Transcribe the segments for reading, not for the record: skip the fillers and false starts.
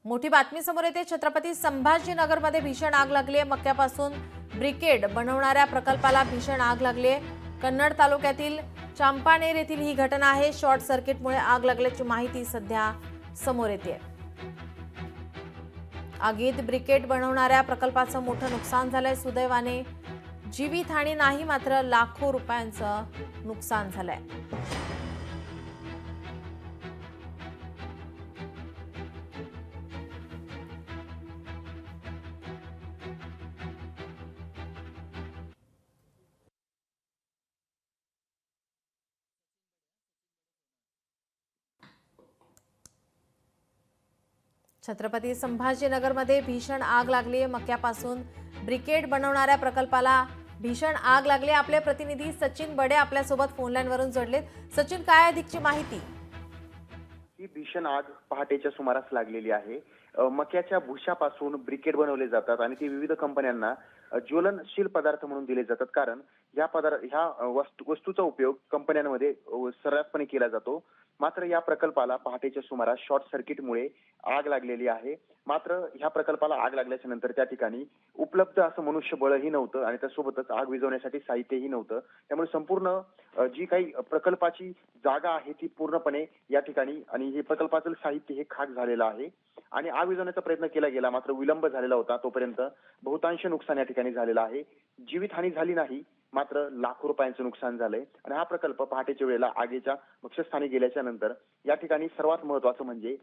मोठी बातमी समोर येते। छत्रपती संभाजीनगरमध्ये भीषण आग लागली आहे। मक्यापासून ब्रिकेड बनवणाऱ्या प्रकल्पाला भीषण आग लागली आहे। कन्नड तालुक्यातील चांपानेर येथील ही घटना आहे। शॉर्ट सर्किटमुळे आग लागल्याची माहिती सध्या समोर येते। आगीत ब्रिकेड बनवणाऱ्या प्रकल्पाचं मोठं नुकसान झालंय। सुदैवाने जीवितहानी नाही, मात्र लाखो रुपयांचं नुकसान झालंय। छत्रपती संभाजीनगरमध्ये भीषण आग लागली आहे। मक्यापासून ब्रिकेड बनवणाऱ्या प्रकल्पाला भीषण आग लागली। आपले प्रतिनिधी सचिन बडे आपल्यासोबत फोन लाईनवरून जोडलेत। सचिन, काय अधिकची माहिती? ही भीषण आग पहाटेच्या सुमारास लागलेली आहे। मक्याच्या भुशापासून ब्रिकेड बनवले जातात आणि ते विविध कंपन्यांना ज्वलनशील पदार्थ म्हणून दिले जातात, कारण ह्या वस्तूचा उपयोग कंपन्यांमध्ये सर्रासपणे केला जातो। मात्र या प्रकल्पाला पहाटेच्या सुमारास शॉर्ट सर्किटमुळे आग लागलेली आहे। मात्र ह्या प्रकल्पाला आग लागल्याच्या नंतर त्या ठिकाणी उपलब्ध असं मनुष्यबळही नव्हतं आणि त्यासोबतच आग विझवण्यासाठी साहित्यही नव्हतं। त्यामुळे संपूर्ण जी काही प्रकल्पाची जागा आहे ती पूर्णपणे या ठिकाणी आणि हे प्रकल्पाचं साहित्य हे खाक झालेलं आहे आणि आग विझवण्याचा प्रयत्न केला गेला, मात्र विलंब झालेला होता। तोपर्यंत बहुतांश नुकसान या ठिकाणी झालेलं आहे। जीवितहानी झाली नाही, मात्र लाखो रुपयांचं नुकसान झालंय आणि हा प्रकल्प पहाटेच्या वेळेला आगीच्या मुख्यस्थानी गेल्याच्या नंतर या ठिकाणी सर्वात महत्त्वाचं म्हणजे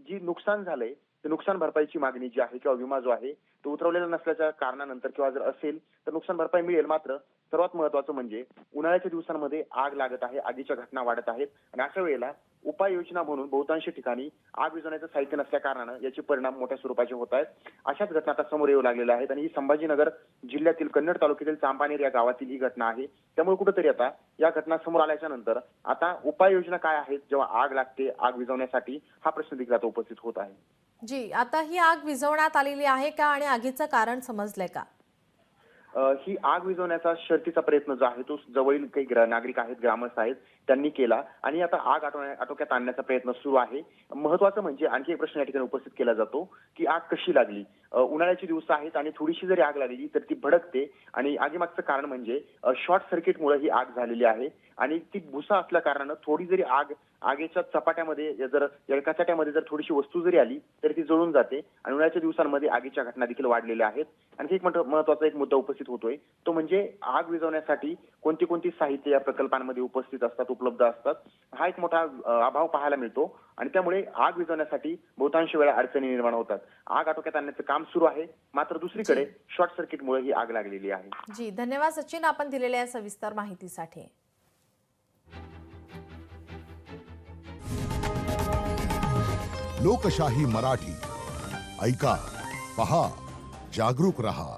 जी नुकसान झालंय ते नुकसान भरपाईची मागणी जी आहे किंवा विमा जो आहे तो उतरवलेला नसल्याच्या कारणानंतर किंवा जर असेल तर नुकसान भरपाई मिळेल। मात्र सर्वात महत्त्वाचं म्हणजे उन्हाळ्याच्या दिवसांमध्ये आग लागत आहे, आगीच्या घटना वाढत आहेत आणि अशा वेळेला उपाययोजना म्हणून बहुतांश ठिकाणी आग विझवण्याचं साहित्य नसल्या कारणानं याचे परिणाम मोठ्या स्वरूपाचे होत आहेत। अशाच घटना आता समोर येऊ लागलेल्या आहेत आणि ही संभाजीनगर जिल्ह्यातील कन्नड तालुक्यातील चांपानेर या गावातील ही घटना आहे। त्यामुळे कुठेतरी आता या घटना समोर आल्याच्या नंतर आता उपाययोजना काय आहेत जेव्हा आग लागते आग विझवण्यासाठी, हा प्रश्न देखील आता उपस्थित होत आहे। जी, आता ही आग विझवण्यात आलेली आहे का आणि आगीचं कारण समजलंय का? ही आग विझवण्याचा शर्थीचा प्रयत्न जो आहे तो जवळील काही नागरिक आहेत, ग्रामस्थ आहेत, त्यांनी केला आणि आता आग आटोक्यात आणण्याचा प्रयत्न सुरू आहे। महत्त्वाचं म्हणजे आणखी एक प्रश्न या ठिकाणी उपस्थित केला जातो की आग कशी लागली। उन्हाळ्याचे दिवस आहेत आणि थोडीशी जरी आग लागली तर ती भडकते आणि आगीमागचं कारण म्हणजे शॉर्ट सर्किटमुळे ही आग झालेली आहे आणि ती भुसा असल्या कारणानं थोडी जरी आगीच्या चपाट्यामध्ये जर कचाट्यामध्ये जर थोडीशी वस्तू जरी आली तर ती जळून जाते आणि उन्हाळ्याच्या दिवसांमध्ये आगीच्या घटना देखील वाढलेल्या आहेत। आणखी एक महत्त्वाचा एक मुद्दा उपस्थित होतोय तो म्हणजे आग विझवण्यासाठी कोणती साहित्य या प्रकल्पांमध्ये उपस्थित असतात, उपलब्ध असतात, हा एक मोठा अभाव पाहायला मिळतो आणि त्यामुळे आग विझवण्यासाठी बहुतांश वेळा अडचणी निर्माण होतात। आग आटोक्यात आणण्याचं काम सुरू आहे, मात्र दुसरीकडे शॉर्ट सर्किटमुळे ही आग लागलेली आहे। जी, धन्यवाद सचिन, आपण दिलेल्या सविस्तर माहितीसाठी। लोकशाही मराठी ऐका, पहा, जागरूक रहा।